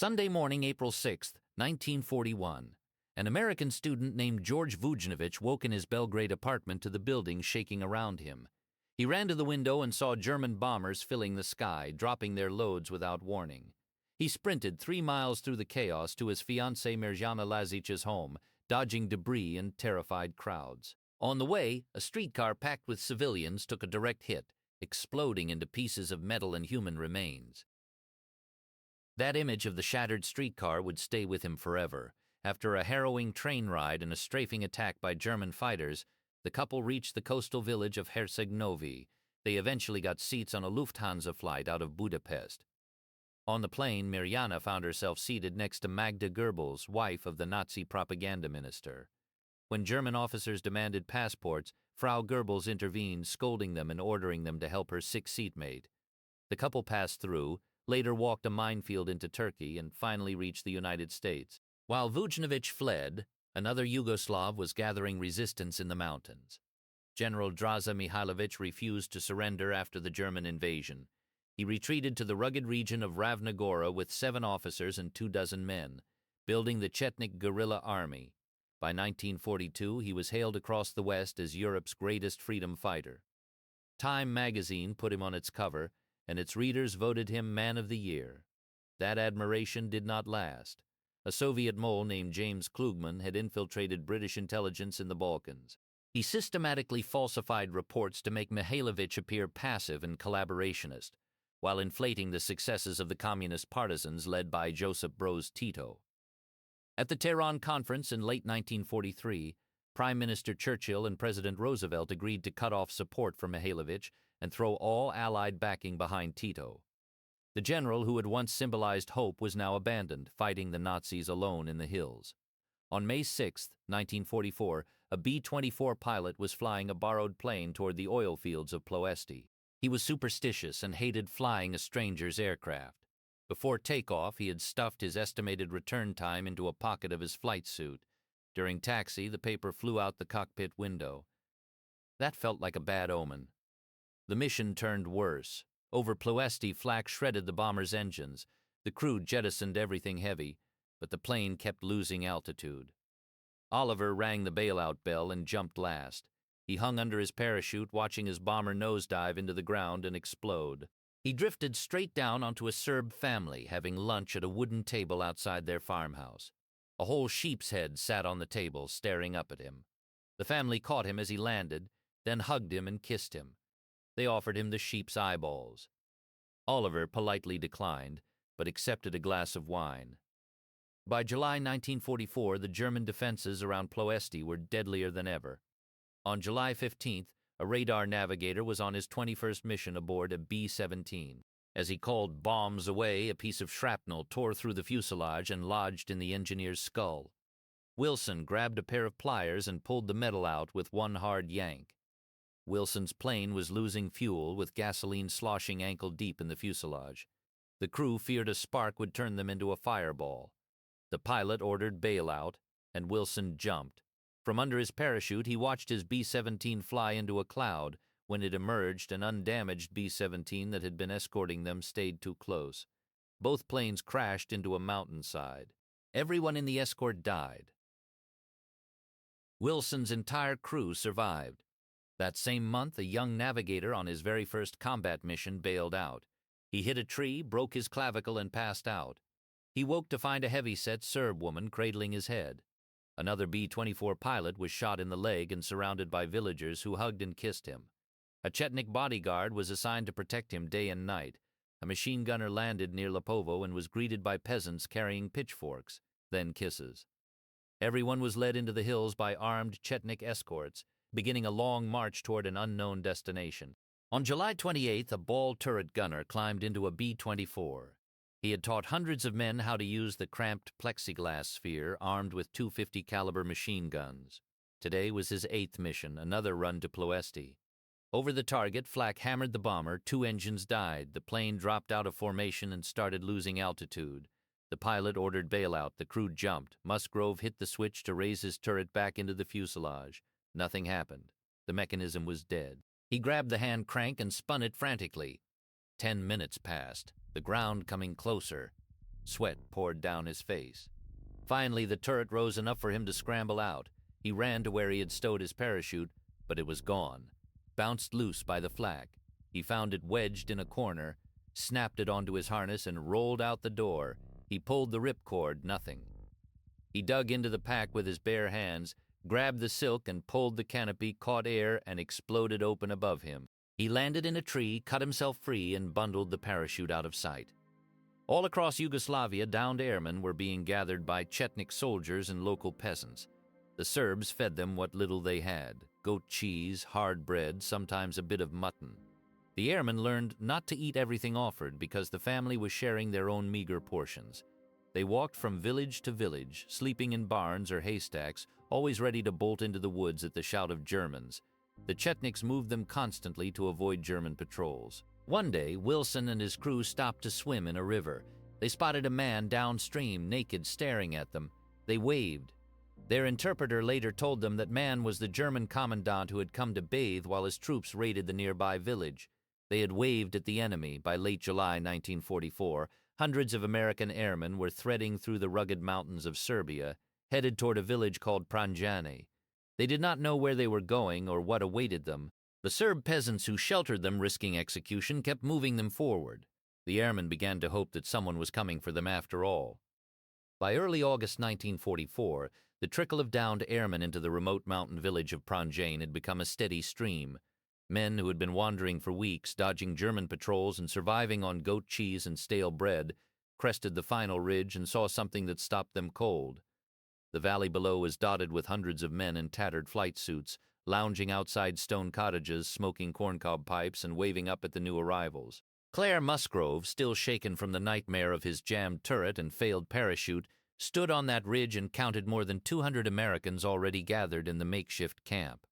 Sunday morning, April 6, 1941. An American student named George Vujnovic woke in his Belgrade apartment to the building shaking around him. He ran to the window and saw German bombers filling the sky, dropping their loads without warning. He sprinted 3 miles through the chaos to his fiancée Mirjana Lazic's home, dodging debris and terrified crowds. On the way, a streetcar packed with civilians took a direct hit, exploding into pieces of metal and human remains. That image of the shattered streetcar would stay with him forever. After a harrowing train ride and a strafing attack by German fighters, the couple reached the coastal village of Herceg-Novi. They eventually got seats on a Lufthansa flight out of Budapest. On the plane, Mirjana found herself seated next to Magda Goebbels, wife of the Nazi propaganda minister. When German officers demanded passports, Frau Goebbels intervened, scolding them and ordering them to help her sick seatmate. The couple passed through, later walked a minefield into Turkey, and finally reached the United States. While Vujnovic fled, another Yugoslav was gathering resistance in the mountains. General Draza Mihailovic refused to surrender after the German invasion. He retreated to the rugged region of Ravna Gora with 7 officers and 24 men, building the Chetnik guerrilla army. By 1942, he was hailed across the West as Europe's greatest freedom fighter. Time magazine put him on its cover, and its readers voted him Man of the Year. That admiration did not last. A Soviet mole named James Klugman had infiltrated British intelligence in the Balkans. He systematically falsified reports to make Mihailovic appear passive and collaborationist, while inflating the successes of the communist partisans led by Josip Broz Tito. At the Tehran Conference in late 1943, Prime Minister Churchill and President Roosevelt agreed to cut off support for Mihailovic and throw all Allied backing behind Tito. The general who had once symbolized hope was now abandoned, fighting the Nazis alone in the hills. On May 6, 1944, a B-24 pilot was flying a borrowed plane toward the oil fields of Ploesti. He was superstitious and hated flying a stranger's aircraft. Before takeoff, he had stuffed his estimated return time into a pocket of his flight suit. During taxi, the paper flew out the cockpit window. That felt like a bad omen. The mission turned worse. Over Ploesti, flak shredded the bomber's engines. The crew jettisoned everything heavy, but the plane kept losing altitude. Oliver rang the bailout bell and jumped last. He hung under his parachute, watching his bomber nosedive into the ground and explode. He drifted straight down onto a Serb family having lunch at a wooden table outside their farmhouse. A whole sheep's head sat on the table, staring up at him. The family caught him as he landed, then hugged him and kissed him. They offered him the sheep's eyeballs. Oliver politely declined, but accepted a glass of wine. By July 1944, the German defenses around Ploesti were deadlier than ever. On July 15th, a radar navigator was on his 21st mission aboard a B-17. As he called bombs away, a piece of shrapnel tore through the fuselage and lodged in the engineer's skull. Wilson grabbed a pair of pliers and pulled the metal out with one hard yank. Wilson's plane was losing fuel, with gasoline sloshing ankle-deep in the fuselage. The crew feared a spark would turn them into a fireball. The pilot ordered bailout, and Wilson jumped. From under his parachute, he watched his B-17 fly into a cloud. When it emerged, an undamaged B-17 that had been escorting them stayed too close. Both planes crashed into a mountainside. Everyone in the escort died. Wilson's entire crew survived. That same month, a young navigator on his very first combat mission bailed out. He hit a tree, broke his clavicle, and passed out. He woke to find a heavy-set Serb woman cradling his head. Another B-24 pilot was shot in the leg and surrounded by villagers who hugged and kissed him. A Chetnik bodyguard was assigned to protect him day and night. A machine gunner landed near Lepovo and was greeted by peasants carrying pitchforks, then kisses. Everyone was led into the hills by armed Chetnik escorts, beginning a long march toward an unknown destination. On July 28th, a ball turret gunner climbed into a B-24. He had taught hundreds of men how to use the cramped plexiglass sphere armed with .250 caliber machine guns. Today was his 8th mission, another run to Ploesti. Over the target, flak hammered the bomber. 2 engines died. The plane dropped out of formation and started losing altitude. The pilot ordered bailout. The crew jumped. Musgrove hit the switch to raise his turret back into the fuselage. Nothing happened. The mechanism was dead. He grabbed the hand crank and spun it frantically. 10 minutes passed, the ground coming closer. Sweat poured down his face. Finally, the turret rose enough for him to scramble out. He ran to where he had stowed his parachute, but it was gone, bounced loose by the flak. He found it wedged in a corner, snapped it onto his harness, and rolled out the door. He pulled the ripcord, nothing. He dug into the pack with his bare hands, grabbed the silk and pulled the canopy, caught air, and exploded open above him. He landed in a tree, cut himself free, and bundled the parachute out of sight. All across Yugoslavia, downed airmen were being gathered by Chetnik soldiers and local peasants. The Serbs fed them what little they had: goat cheese, hard bread, sometimes a bit of mutton. The airmen learned not to eat everything offered because the family was sharing their own meager portions. They walked from village to village, sleeping in barns or haystacks, always ready to bolt into the woods at the shout of Germans. The Chetniks moved them constantly to avoid German patrols. One day, Wilson and his crew stopped to swim in a river. They spotted a man downstream, naked, staring at them. They waved. Their interpreter later told them that man was the German commandant who had come to bathe while his troops raided the nearby village. They had waved at the enemy. By late July 1944, hundreds of American airmen were threading through the rugged mountains of Serbia, headed toward a village called Pranjane. They did not know where they were going or what awaited them. The Serb peasants who sheltered them, risking execution, kept moving them forward. The airmen began to hope that someone was coming for them after all. By early August 1944, the trickle of downed airmen into the remote mountain village of Pranjane had become a steady stream. Men who had been wandering for weeks, dodging German patrols and surviving on goat cheese and stale bread, crested the final ridge and saw something that stopped them cold. The valley below was dotted with hundreds of men in tattered flight suits, lounging outside stone cottages, smoking corncob pipes and waving up at the new arrivals. Claire Musgrove, still shaken from the nightmare of his jammed turret and failed parachute, stood on that ridge and counted more than 200 Americans already gathered in the makeshift camp.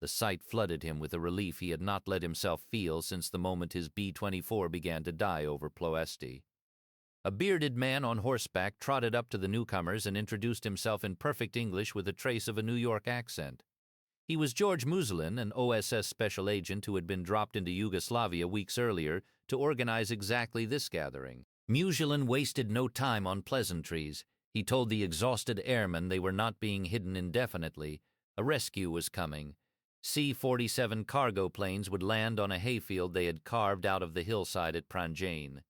The sight flooded him with a relief he had not let himself feel since the moment his B-24 began to die over Ploesti. A bearded man on horseback trotted up to the newcomers and introduced himself in perfect English with a trace of a New York accent. He was George Muselin, an OSS special agent who had been dropped into Yugoslavia weeks earlier to organize exactly this gathering. Muselin wasted no time on pleasantries. He told the exhausted airmen they were not being hidden indefinitely. A rescue was coming. C-47 cargo planes would land on a hayfield they had carved out of the hillside at Pranjane.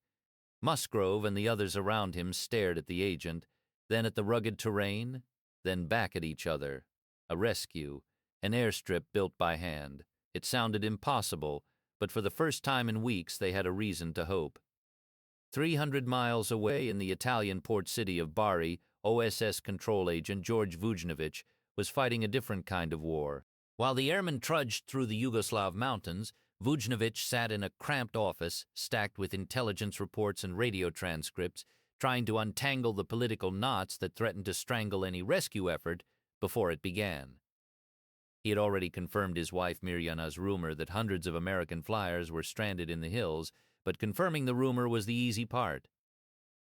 Musgrove and the others around him stared at the agent, then at the rugged terrain, then back at each other. A rescue, an airstrip built by hand. It sounded impossible, but for the first time in weeks they had a reason to hope. 300 miles away in the Italian port city of Bari, OSS control agent George Vujnovic was fighting a different kind of war. While the airmen trudged through the Yugoslav mountains, Vujnovic sat in a cramped office, stacked with intelligence reports and radio transcripts, trying to untangle the political knots that threatened to strangle any rescue effort before it began. He had already confirmed his wife Mirjana's rumor that hundreds of American flyers were stranded in the hills, but confirming the rumor was the easy part.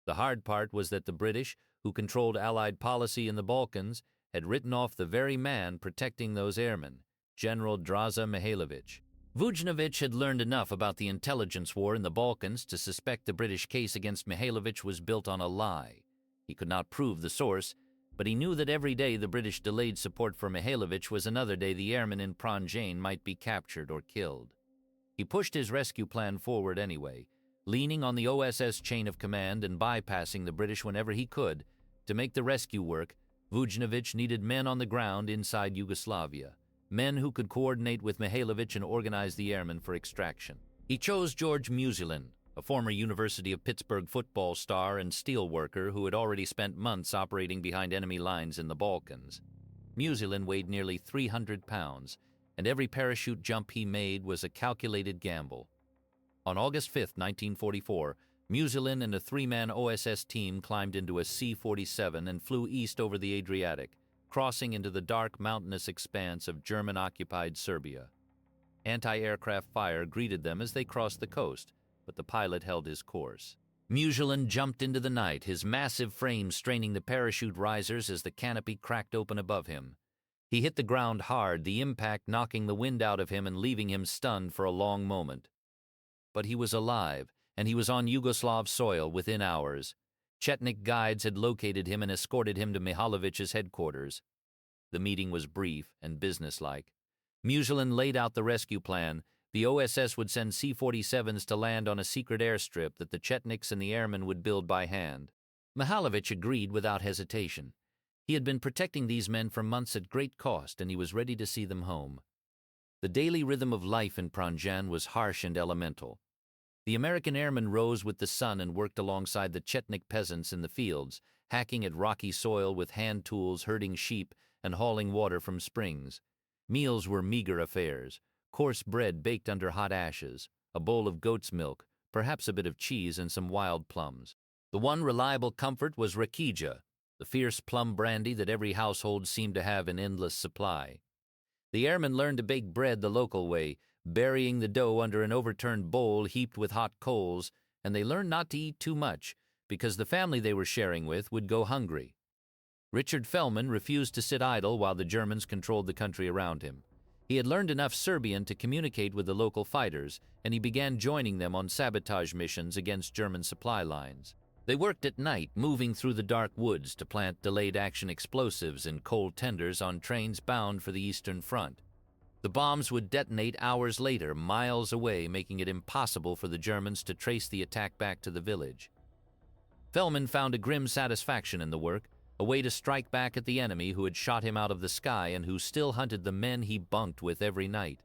The hard part was that the British, who controlled Allied policy in the Balkans, had written off the very man protecting those airmen, General Draza Mihailovic. Vujnovic had learned enough about the intelligence war in the Balkans to suspect the British case against Mihailovic was built on a lie. He could not prove the source, but he knew that every day the British delayed support for Mihailovic was another day the airmen in Pranjane might be captured or killed. He pushed his rescue plan forward anyway, leaning on the OSS chain of command and bypassing the British whenever he could. To make the rescue work, Vujnovic needed men on the ground inside Yugoslavia, men who could coordinate with Mihailovic and organize the airmen for extraction. He chose George Muselin, a former University of Pittsburgh football star and steel worker who had already spent months operating behind enemy lines in the Balkans. Muselin weighed nearly 300 pounds, and every parachute jump he made was a calculated gamble. On August 5, 1944, Muselin and a three-man OSS team climbed into a C-47 and flew east over the Adriatic, crossing into the dark mountainous expanse of German-occupied Serbia. Anti-aircraft fire greeted them as they crossed the coast, but the pilot held his course. Muselin jumped into the night, his massive frame straining the parachute risers as the canopy cracked open above him. He hit the ground hard, the impact knocking the wind out of him and leaving him stunned for a long moment. But he was alive, and he was on Yugoslav soil within hours. Chetnik guides had located him and escorted him to Mihalovich's headquarters. The meeting was brief and businesslike. Muselin laid out the rescue plan. The OSS would send C-47s to land on a secret airstrip that the Chetniks and the airmen would build by hand. Mihalovic agreed without hesitation. He had been protecting these men for months at great cost, and he was ready to see them home. The daily rhythm of life in Pranjan was harsh and elemental. The American airmen rose with the sun and worked alongside the Chetnik peasants in the fields, hacking at rocky soil with hand tools, herding sheep, and hauling water from springs. Meals were meager affairs: coarse bread baked under hot ashes, a bowl of goat's milk, perhaps a bit of cheese, and some wild plums. The one reliable comfort was rakija, the fierce plum brandy that every household seemed to have in endless supply. The airmen learned to bake bread the local way, burying the dough under an overturned bowl heaped with hot coals, and they learned not to eat too much, because the family they were sharing with would go hungry. Richard Fellman refused to sit idle while the Germans controlled the country around him. He had learned enough Serbian to communicate with the local fighters, and he began joining them on sabotage missions against German supply lines. They worked at night, moving through the dark woods to plant delayed-action explosives in coal tenders on trains bound for the Eastern Front. The bombs would detonate hours later, miles away, making it impossible for the Germans to trace the attack back to the village. Fellman found a grim satisfaction in the work, a way to strike back at the enemy who had shot him out of the sky and who still hunted the men he bunked with every night.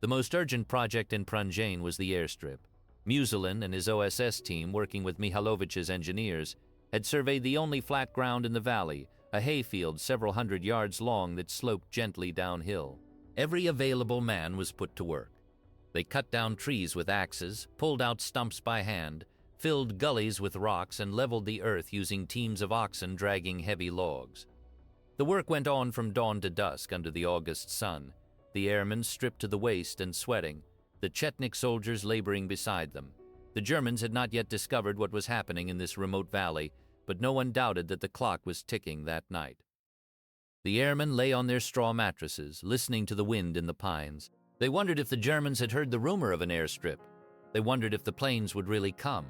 The most urgent project in Pranjan was the airstrip. Muselin and his OSS team, working with Mihalovic's engineers, had surveyed the only flat ground in the valley, a hayfield several hundred yards long that sloped gently downhill. Every available man was put to work. They cut down trees with axes, pulled out stumps by hand, filled gullies with rocks, and leveled the earth using teams of oxen dragging heavy logs. The work went on from dawn to dusk under the August sun, the airmen stripped to the waist and sweating, the Chetnik soldiers laboring beside them. The Germans had not yet discovered what was happening in this remote valley, but no one doubted that the clock was ticking that night. The airmen lay on their straw mattresses, listening to the wind in the pines. They wondered if the Germans had heard the rumor of an airstrip. They wondered if the planes would really come.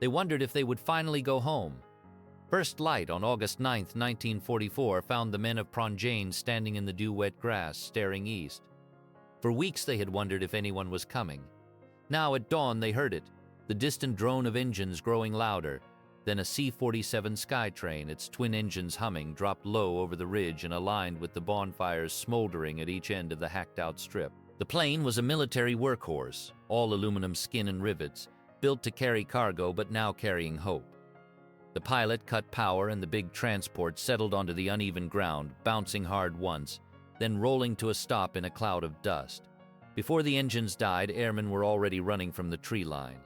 They wondered if they would finally go home. First light on August 9, 1944, found the men of Pranjan standing in the dew-wet grass, staring east. For weeks they had wondered if anyone was coming. Now at dawn they heard it, the distant drone of engines growing louder. Then a C-47 Skytrain, its twin engines humming, dropped low over the ridge and aligned with the bonfires smoldering at each end of the hacked-out strip. The plane was a military workhorse, all aluminum skin and rivets, built to carry cargo but now carrying hope. The pilot cut power and the big transport settled onto the uneven ground, bouncing hard once, then rolling to a stop in a cloud of dust. Before the engines died, airmen were already running from the tree line.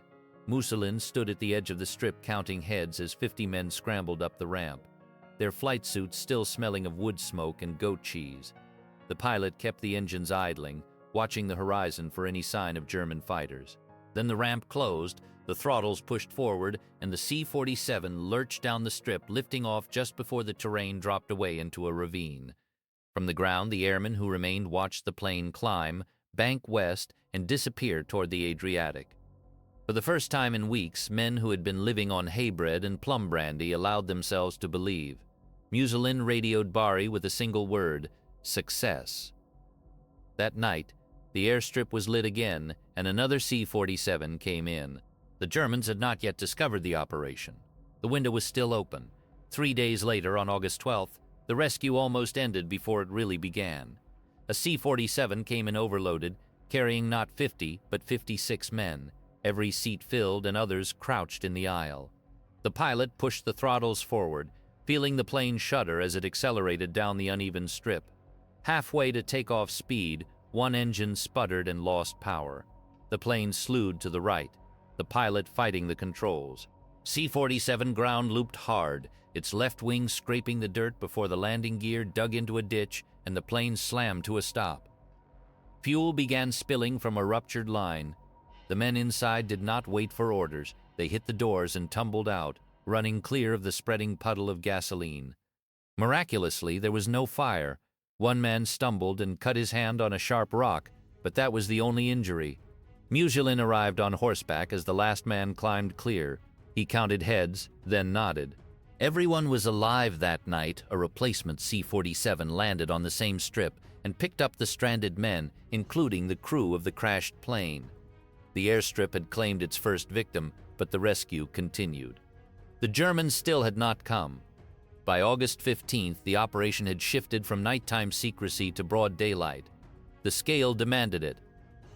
Muselin stood at the edge of the strip counting heads as 50 men scrambled up the ramp, their flight suits still smelling of wood smoke and goat cheese. The pilot kept the engines idling, watching the horizon for any sign of German fighters. Then the ramp closed, the throttles pushed forward, and the C-47 lurched down the strip, lifting off just before the terrain dropped away into a ravine. From the ground, the airmen who remained watched the plane climb, bank west, and disappear toward the Adriatic. For the first time in weeks, men who had been living on hay bread and plum brandy allowed themselves to believe. Muselin radioed Bari with a single word: success. That night, the airstrip was lit again, and another C-47 came in. The Germans had not yet discovered the operation. The window was still open. 3 days later, on August 12th, the rescue almost ended before it really began. A C-47 came in overloaded, carrying not 50, but 56 men, every seat filled and others crouched in the aisle. The pilot pushed the throttles forward, feeling the plane shudder as it accelerated down the uneven strip. Halfway to takeoff speed, one engine sputtered and lost power. The plane slewed to the right, the pilot fighting the controls. C-47 ground looped hard, its left wing scraping the dirt before the landing gear dug into a ditch and the plane slammed to a stop. Fuel began spilling from a ruptured line. The men inside did not wait for orders. They hit the doors and tumbled out, running clear of the spreading puddle of gasoline. Miraculously, there was no fire. One man stumbled and cut his hand on a sharp rock, but that was the only injury. Muselin arrived on horseback as the last man climbed clear. He counted heads, then nodded. Everyone was alive that night. A replacement C-47 landed on the same strip and picked up the stranded men, including the crew of the crashed plane. The airstrip had claimed its first victim, but the rescue continued. The Germans still had not come. By August 15th, the operation had shifted from nighttime secrecy to broad daylight. The scale demanded it.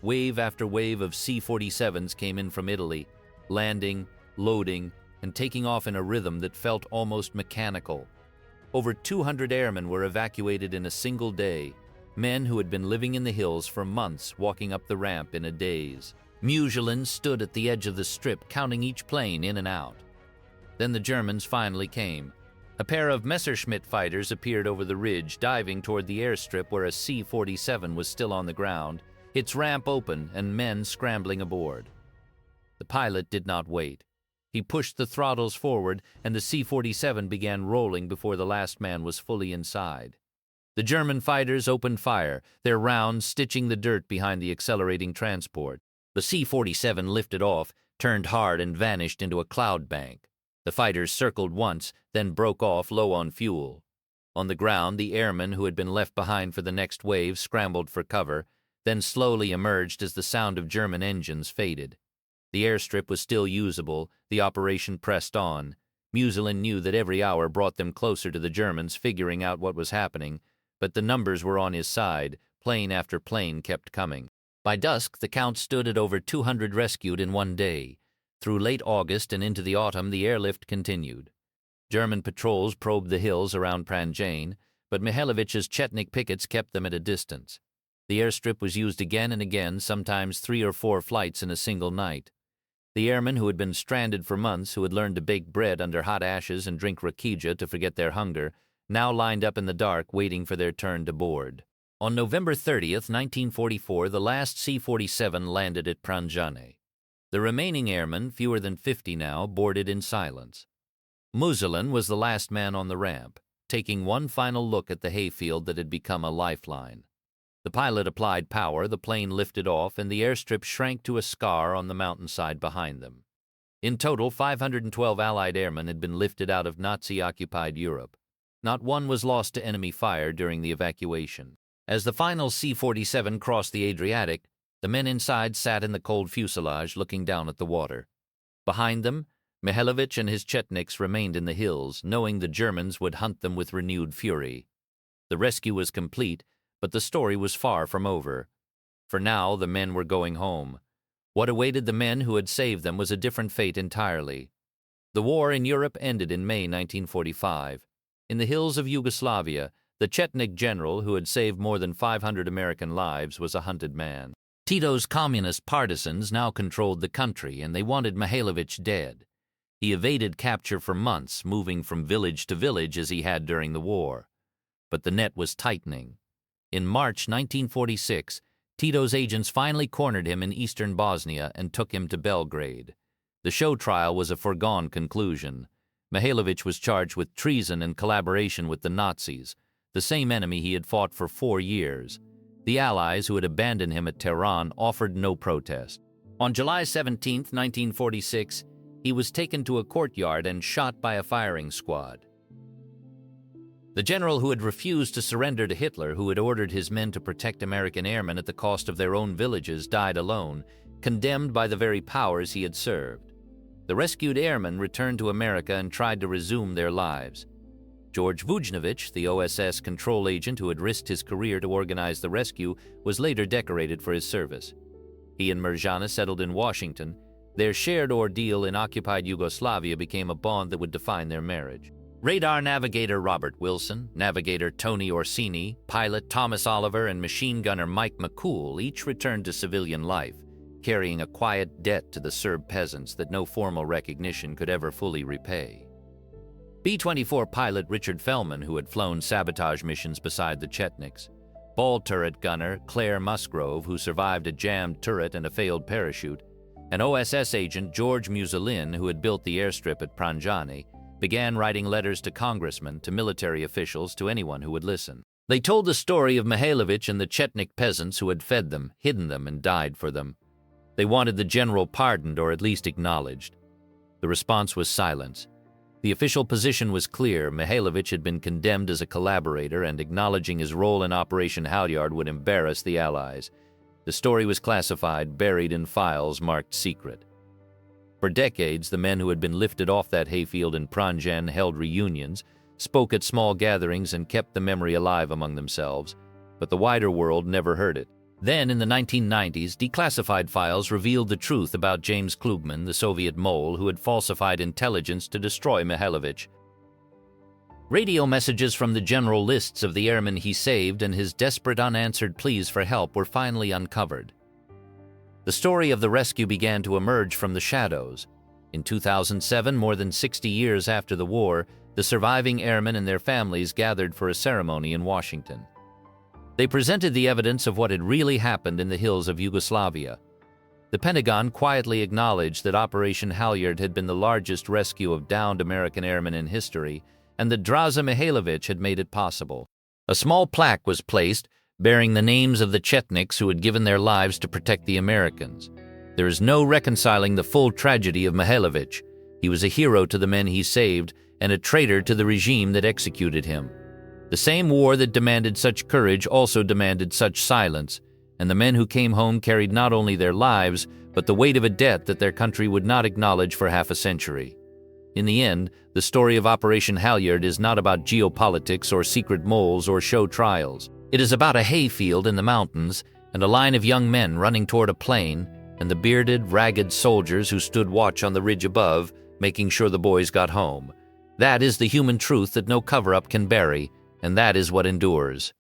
Wave after wave of C-47s came in from Italy, landing, loading, and taking off in a rhythm that felt almost mechanical. Over 200 airmen were evacuated in a single day, men who had been living in the hills for months, walking up the ramp in a daze. Muselin stood at the edge of the strip, counting each plane in and out. Then the Germans finally came. A pair of Messerschmitt fighters appeared over the ridge, diving toward the airstrip where a C-47 was still on the ground, its ramp open and men scrambling aboard. The pilot did not wait. He pushed the throttles forward, and the C-47 began rolling before the last man was fully inside. The German fighters opened fire, their rounds stitching the dirt behind the accelerating transport. The C-47 lifted off, turned hard, and vanished into a cloud bank. The fighters circled once, then broke off low on fuel. On the ground, the airmen who had been left behind for the next wave scrambled for cover, then slowly emerged as the sound of German engines faded. The airstrip was still usable. The operation pressed on. Muselin knew that every hour brought them closer to the Germans figuring out what was happening, but the numbers were on his side. Plane after plane kept coming. By dusk, the count stood at over 200 rescued in one day. Through late August and into the autumn, the airlift continued. German patrols probed the hills around Pranjane, but Mihailović's Chetnik pickets kept them at a distance. The airstrip was used again and again, sometimes 3 or 4 flights in a single night. The airmen who had been stranded for months, who had learned to bake bread under hot ashes and drink rakija to forget their hunger, now lined up in the dark waiting for their turn to board. On November 30th, 1944, the last C-47 landed at Pranjane. The remaining airmen, fewer than 50 now, boarded in silence. Muselin was the last man on the ramp, taking one final look at the hayfield that had become a lifeline. The pilot applied power, the plane lifted off, and the airstrip shrank to a scar on the mountainside behind them. In total, 512 Allied airmen had been lifted out of Nazi-occupied Europe. Not one was lost to enemy fire during the evacuation. As the final C-47 crossed the Adriatic, the men inside sat in the cold fuselage looking down at the water. Behind them, Mihailović and his Chetniks remained in the hills, knowing the Germans would hunt them with renewed fury. The rescue was complete, but the story was far from over. For now, the men were going home. What awaited the men who had saved them was a different fate entirely. The war in Europe ended in May 1945. In the hills of Yugoslavia, the Chetnik general who had saved more than 500 American lives was a hunted man. Tito's communist partisans now controlled the country, and they wanted Mihailović dead. He evaded capture for months, moving from village to village as he had during the war. But the net was tightening. In March 1946, Tito's agents finally cornered him in eastern Bosnia and took him to Belgrade. The show trial was a foregone conclusion. Mihailović was charged with treason and collaboration with the Nazis, the same enemy he had fought for 4 years. The Allies, who had abandoned him at Tehran, offered no protest. On July 17, 1946, he was taken to a courtyard and shot by a firing squad. The general who had refused to surrender to Hitler, who had ordered his men to protect American airmen at the cost of their own villages, died alone, condemned by the very powers he had served. The rescued airmen returned to America and tried to resume their lives. George Vujnović, the OSS control agent who had risked his career to organize the rescue, was later decorated for his service. He and Mirjana settled in Washington. Their shared ordeal in occupied Yugoslavia became a bond that would define their marriage. Radar navigator Robert Wilson, navigator Tony Orsini, pilot Thomas Oliver, and machine gunner Mike McCool each returned to civilian life, carrying a quiet debt to the Serb peasants that no formal recognition could ever fully repay. B-24 pilot Richard Fellman, who had flown sabotage missions beside the Chetniks, ball turret gunner Claire Musgrove, who survived a jammed turret and a failed parachute, and OSS agent George Muselin, who had built the airstrip at Pranjane, began writing letters to congressmen, to military officials, to anyone who would listen. They told the story of Mihailović and the Chetnik peasants who had fed them, hidden them, and died for them. They wanted the general pardoned or at least acknowledged. The response was silence. The official position was clear. Mihailovich had been condemned as a collaborator, and acknowledging his role in Operation Halyard would embarrass the Allies. The story was classified, buried in files marked secret. For decades, the men who had been lifted off that hayfield in Pranjan held reunions, spoke at small gatherings, and kept the memory alive among themselves, but the wider world never heard it. Then, in the 1990s, declassified files revealed the truth about James Klugman, the Soviet mole who had falsified intelligence to destroy Mihailovich. Radio messages from the general lists of the airmen he saved and his desperate unanswered pleas for help were finally uncovered. The story of the rescue began to emerge from the shadows. In 2007, more than 60 years after the war, the surviving airmen and their families gathered for a ceremony in Washington. They presented the evidence of what had really happened in the hills of Yugoslavia. The Pentagon quietly acknowledged that Operation Halyard had been the largest rescue of downed American airmen in history, and that Draza Mihailovich had made it possible. A small plaque was placed, bearing the names of the Chetniks who had given their lives to protect the Americans. There is no reconciling the full tragedy of Mihailovich. He was a hero to the men he saved, and a traitor to the regime that executed him. The same war that demanded such courage also demanded such silence, and the men who came home carried not only their lives, but the weight of a debt that their country would not acknowledge for half a century. In the end, the story of Operation Halyard is not about geopolitics or secret moles or show trials. It is about a hayfield in the mountains and a line of young men running toward a plane, and the bearded, ragged soldiers who stood watch on the ridge above, making sure the boys got home. That is the human truth that no cover-up can bury, and that is what endures.